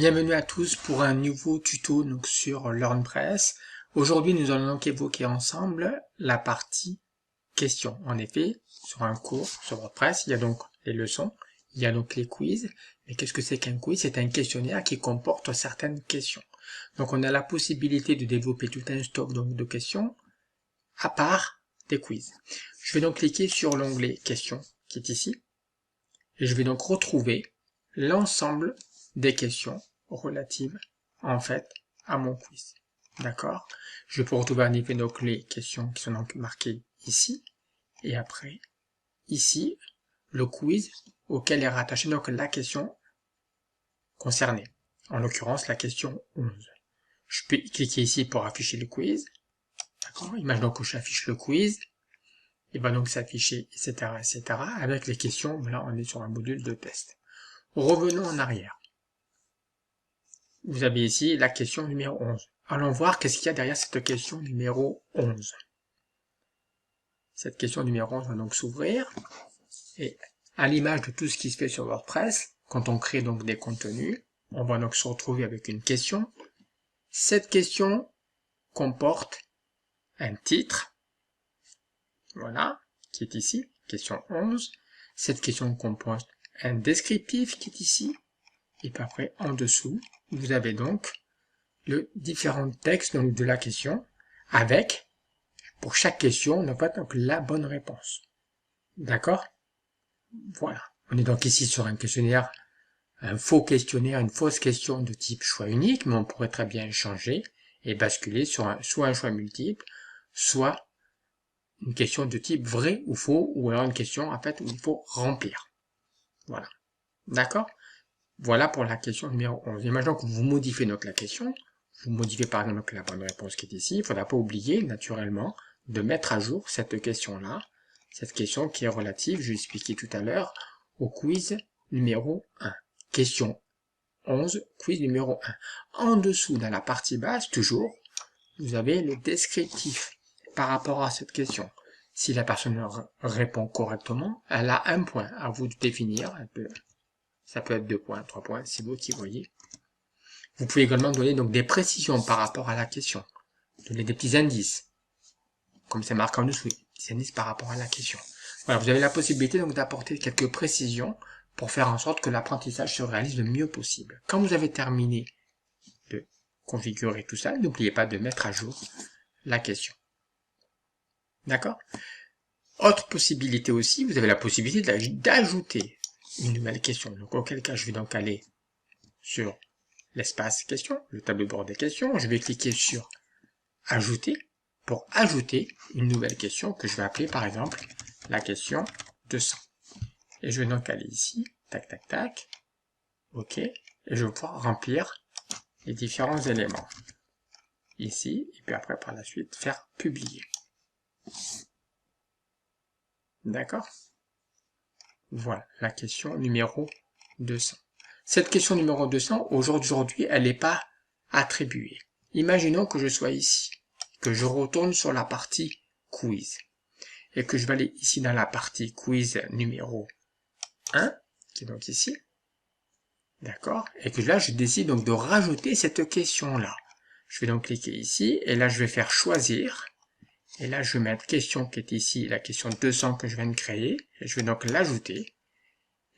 Bienvenue à tous pour un nouveau tuto donc, sur LearnPress. Aujourd'hui, nous allons donc évoquer ensemble la partie questions. En effet, sur un cours sur WordPress, il y a donc les leçons, il y a donc les quiz. Mais qu'est-ce que c'est qu'un quiz? C'est un questionnaire qui comporte certaines questions. Donc on a la possibilité de développer tout un stock donc, de questions à part des quiz. Je vais donc cliquer sur l'onglet questions qui est ici. Et je vais donc retrouver l'ensemble des questions relatives en fait à mon quiz. D'accord? Je peux retrouver en effet donc les questions qui sont donc marquées ici et après ici le quiz auquel est rattachée donc la question concernée. En l'occurrence la question 11. Je peux cliquer ici pour afficher le quiz. D'accord? Imaginons que j'affiche le quiz. Il va donc s'afficher, etc., avec les questions. Là, on est sur un module de test. Revenons en arrière. Vous avez ici la question numéro 11. Allons voir qu'est-ce qu'il y a derrière cette question numéro 11. Cette question numéro 11 va donc s'ouvrir. Et à l'image de tout ce qui se fait sur WordPress, quand on crée donc des contenus, on va donc se retrouver avec une question. Cette question comporte un titre. Voilà, qui est ici, question 11. Cette question comporte un descriptif qui est ici. Et puis après, en dessous, vous avez donc le différent texte donc, de la question, avec, pour chaque question, on n'a pas donc la bonne réponse. D'accord? Voilà. On est donc ici sur un questionnaire, un faux questionnaire, une fausse question de type choix unique, mais on pourrait très bien changer et basculer sur soit un choix multiple, soit une question de type vrai ou faux, ou alors une question en fait où il faut remplir. Voilà. D'accord? Voilà pour la question numéro 11. Imaginons que vous modifiez donc la question. Vous modifiez par exemple la bonne réponse qui est ici. Il ne faudra pas oublier, naturellement, de mettre à jour cette question-là. Cette question qui est relative, je l'ai expliqué tout à l'heure, au quiz numéro 1. Question 11, quiz numéro 1. En dessous, dans la partie basse, toujours, vous avez le descriptif par rapport à cette question. Si la personne répond correctement, elle a un point à vous de définir. Ça peut être 2 points, 3 points, c'est vous qui voyez. Vous pouvez également donner donc des précisions par rapport à la question. Donner des petits indices, comme c'est marqué en dessous, des indices par rapport à la question. Voilà, vous avez la possibilité donc d'apporter quelques précisions pour faire en sorte que l'apprentissage se réalise le mieux possible. Quand vous avez terminé de configurer tout ça, n'oubliez pas de mettre à jour la question. D'accord? Autre possibilité aussi, vous avez la possibilité d'ajouter une nouvelle question. Donc auquel cas je vais donc aller sur l'espace question, le tableau de bord des questions. Je vais cliquer sur ajouter pour ajouter une nouvelle question que je vais appeler par exemple la question 200. Et je vais donc aller ici, tac tac tac, ok, et je vais pouvoir remplir les différents éléments ici, et puis après par la suite faire publier. D'accord? Voilà la question numéro 200. Cette question numéro 200, aujourd'hui, elle n'est pas attribuée. Imaginons que je sois ici, que je retourne sur la partie quiz, et que je vais aller ici dans la partie quiz numéro 1, qui est donc ici, d'accord, et que là, je décide donc de rajouter cette question-là. Je vais donc cliquer ici, et là, je vais faire choisir, et là, je vais mettre question qui est ici, la question 200 que je viens de créer, et je vais donc l'ajouter.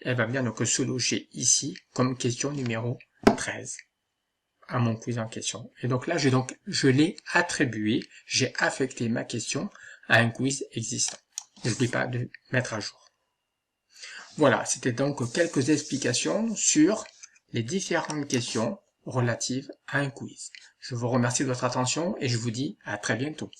Elle va bien donc se loger ici comme question numéro 13 à mon quiz en question. Et donc là, je l'ai attribué, j'ai affecté ma question à un quiz existant. N'oublie pas de mettre à jour. Voilà, c'était donc quelques explications sur les différentes questions relatives à un quiz. Je vous remercie de votre attention et je vous dis à très bientôt.